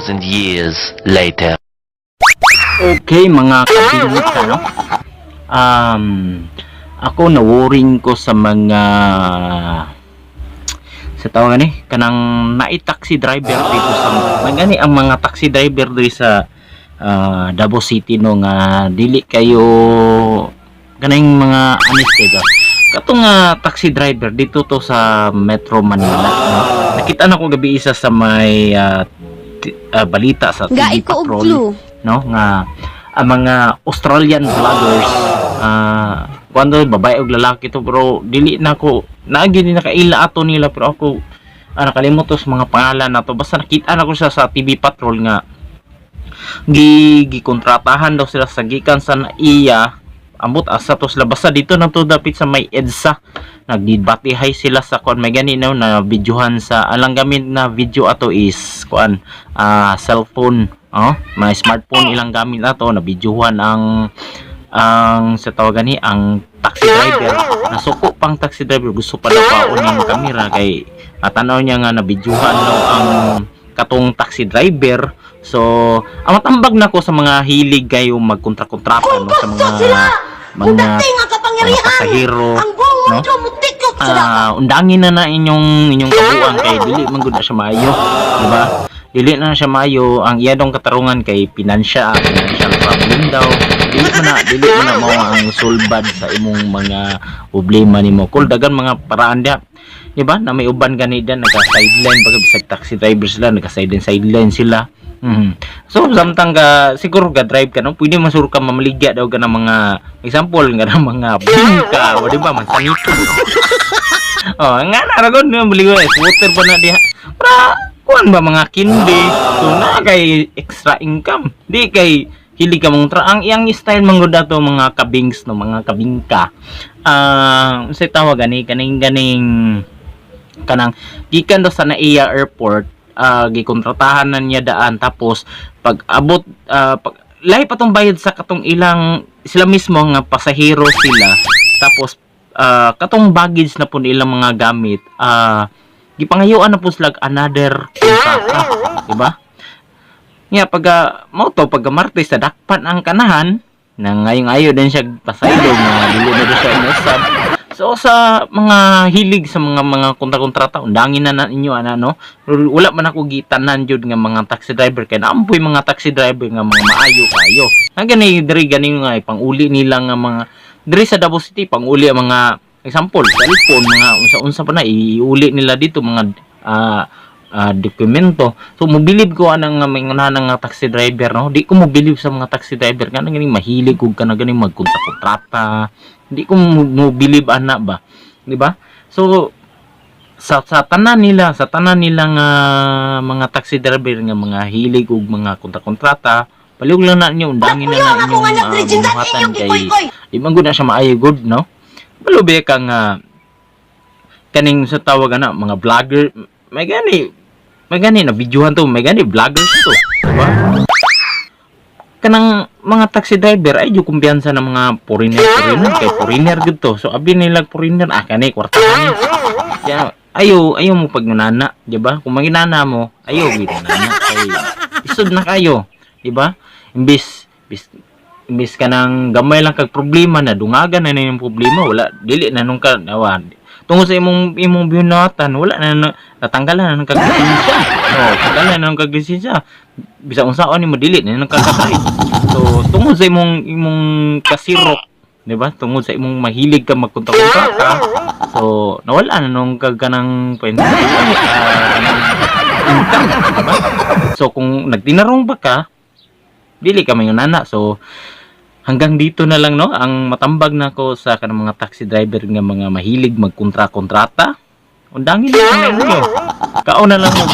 2,000 years later. Okay mga kabingka, no? Ako na-worrying ko sa mga sa tawagan kanang taxi driver dito sa magani ang mga taxi driver dito sa Davao City no nga dili kayo kaning mga anesthesia katong taxi driver dito to sa Metro Manila, no? Nakita na ko gabi isa sa may balita sa TV Patrol, no, nga ang mga Australian vloggers kuando babae og lalaki to, pero dili na ko naagi ni nakaila ato nila, pero ako nakalimot sa mga pangalan nato. Basta nakita na ko siya sa TV Patrol nga gikontratahan daw sila sa gikan sa iya ambot asa to sila basta dito na to dapit sa may EDSA. Nagdibatihay sila sa kuan may gani no na videohan sa alang gamit na video ato is kuan cellphone, may smartphone ilang gamit ato na videohan ang sa tawagan ni ang taxi driver. Nasuko pang taxi driver, gusto pa daw paon yung camera kay tanaw niya nga na videohan daw ang katong taxi driver. So matambag na ko sa mga hilig kayo magkontra-kontrata no sa mga pasahero, no? Undangin na inyong kabuang kay dili man gud na siya maayo, di ba? Dili na siya maayo ang iyadong katarungan kay financial problem daw. Dili mo na mao ang sulbad sa imong mga problema nimo. Kul dagan mga paraan dia, di ba? Na may uban gani diyan naka-sideline pag bisag taxi driver sila, naka-sideline sila. So samtang ka siguro ka drive ka no, pwede masuro ka mamaligya daw ka ng mga example nga ng mga bingka o di ba mansanito. Nga na ragon no bili ko water pa na diha. Para kuan ba mga kindi. So na kay extra income. Di kay hilig ka mong ang iyang style manggod ato mga kabings no, mga kabingka. Sa tawag gani kaning kanang gikan daw sa NAIA airport. Gikontratahan na niya daan, tapos pag abot lahi pa tong bayad sa katong ilang sila mismo nga pasahero sila, tapos katong baggage na po ilang mga gamit gipangayuan na po sila another kontrata, diba? Nga pag pag Martes sa dakpan ang kanahan na ngayong ayo din siya pasaylo nga dili na siya inusab. So sa mga hilig sa mga kontra-kontrata, undangin na ninyo no. Wala man ako gitanan jud nga mga taxi driver kay naampoy mga taxi driver nga mga maayo kayo. Gani diri gani nga panguli nila nga mga diri sa Davao City, panguli ang mga example cellphone, mga unsa-unsa pa na iuli nila dito mga dokumento. So mobilib ko anang mga nga taxi driver no. Di ko mobilib sa mga taxi driver nga ganing mahilig ug kana ganing magkontra-kontrata. Hindi ko mo-believe ana ba, di ba? So sa tanan nila nga mga taxi driver nga mga hilig ug mga kontra-kontrata, palihog lang na niyo undangin na inyong buhatan kay di man gud na siya maayo good, no? Palubi ka nga kaning sa tawag ana mga vlogger, may gani na videohan to, may gani vloggers to, di ba? Kanang mga taxi driver ay yung kumpiyansa ng mga foreigner kay foreigner gud to. So abi nila foreigner kani kwartahan niya. Kaya ayaw mo pagnanana, di ba? Kung maginana mo, ayaw ginana kay isod na kayo, di ba? Imbis ka nang gamay lang kag problema na dungagan na yung problema, wala dili na nung ka tungod sa imong binatan, wala na natanggalan na ng kaglisensya. Tanggalan na ng kaglisensya. Bisa unsaon nimo dili na nang kakatay. So tungod sa imong kasirok, di ba? Tungod sa imong mahilig ka magkontra-kontrata, so nawala na nung kagkanang income, di ba? So kung nagtinarong ba ka, dili ka mayunana. So hanggang dito na lang no ang matambag na ko sa kanang mga taxi driver nga mga mahilig magkontra-kontrata. Undangin na ninyo. Kaon na lang mo.